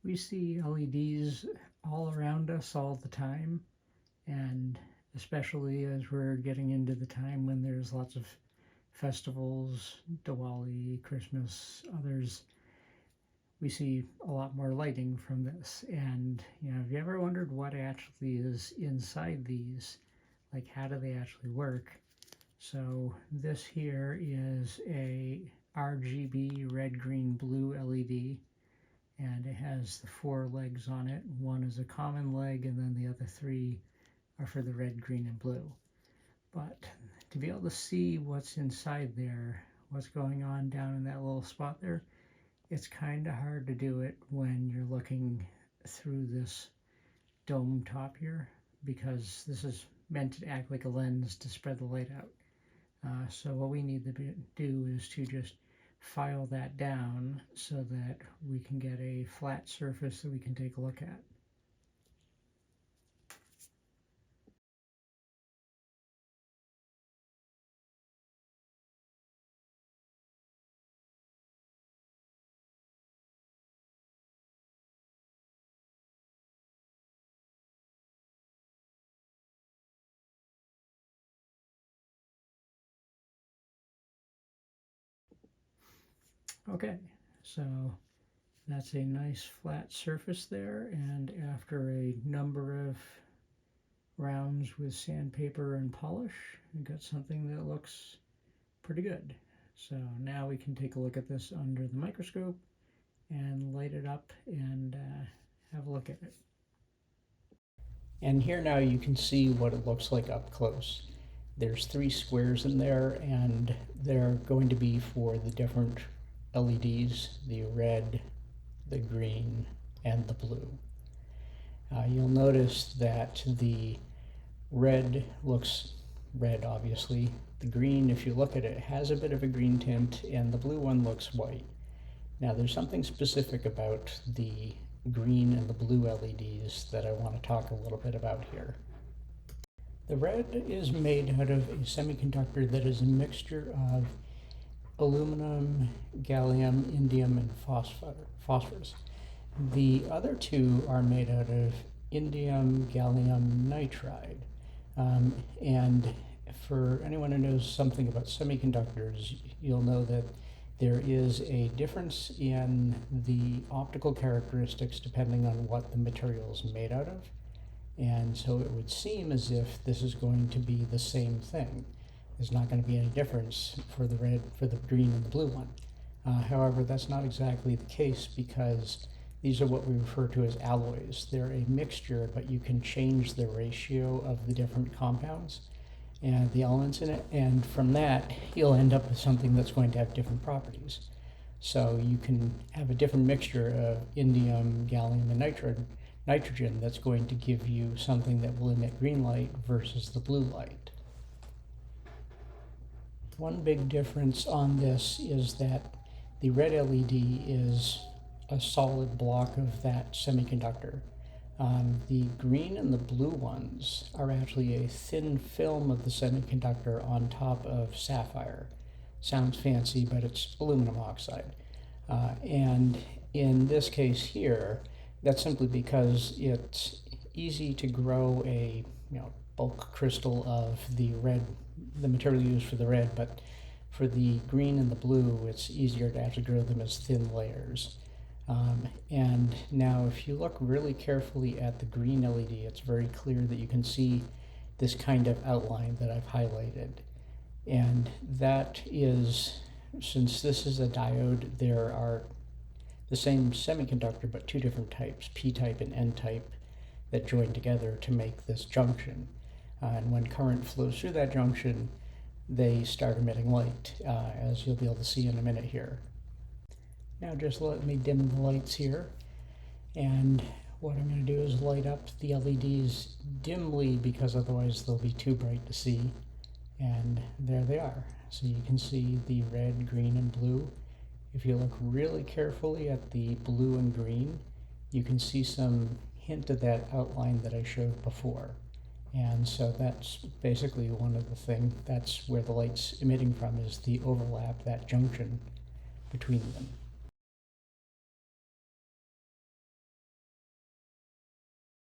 We see LEDs all around us all the time, and especially as we're getting into the time when there's lots of festivals, Diwali, Christmas, others, we see a lot more lighting from this. And have you ever wondered what actually is inside these? Like, how do they actually work? So this here is a RGB red, green, blue LED, and it has the 4 legs on it. One is a common leg, and then the other 3 are for the red, green, and blue. But to be able to see what's inside there, what's going on down in that little spot there, it's kind of hard to do it when you're looking through this dome top here, because this is meant to act like a lens to spread the light out. So what we need to do is to just file that down so that we can get a flat surface that we can take a look at. Okay, so that's a nice flat surface there, and after a number of rounds with sandpaper and polish, we got something that looks pretty good. So now we can take a look at this under the microscope and light it up and have a look at it. And here now you can see what it looks like up close. There's 3 squares in there, and they're going to be for the different LEDs, the red, the green, and the blue. You'll notice that the red looks red, obviously. The green, if you look at it, has a bit of a green tint, and the blue one looks white. Now there's something specific about the green and the blue LEDs that I want to talk a little bit about here. The red is made out of a semiconductor that is a mixture of aluminum, gallium, indium, and phosphorus. The other 2 are made out of indium gallium nitride. And for anyone who knows something about semiconductors, you'll know that there is a difference in the optical characteristics depending on what the material is made out of. And so it would seem as if this is going to be the same thing. There's not going to be any difference for the red, for the green, and the blue one. However, that's not exactly the case, because these are what we refer to as alloys. They're a mixture, but you can change the ratio of the different compounds and the elements in it, and from that you'll end up with something that's going to have different properties. So you can have a different mixture of indium, gallium, and nitrogen that's going to give you something that will emit green light versus the blue light. One big difference on this is that the red LED is a solid block of that semiconductor. The green and the blue ones are actually a thin film of the semiconductor on top of sapphire. Sounds fancy, but it's aluminum oxide. And in this case here, that's simply because it's easy to grow a bulk crystal of the red, the material used for the red, but for the green and the blue, it's easier to actually grow them as thin layers. And now if you look really carefully at the green LED, it's very clear that you can see this kind of outline that I've highlighted. And that is, since this is a diode, there are the same semiconductor but 2 different types, P-type and N-type, that join together to make this junction. And when current flows through that junction, they start emitting light, as you'll be able to see in a minute here. Now just let me dim the lights here, and what I'm going to do is light up the LEDs dimly, because otherwise they'll be too bright to see. And there they are. So you can see the red, green, and blue. If you look really carefully at the blue and green, you can see some hint of that outline that I showed before. And so that's basically one of the things, that's where the light's emitting from, is the overlap, that junction between them.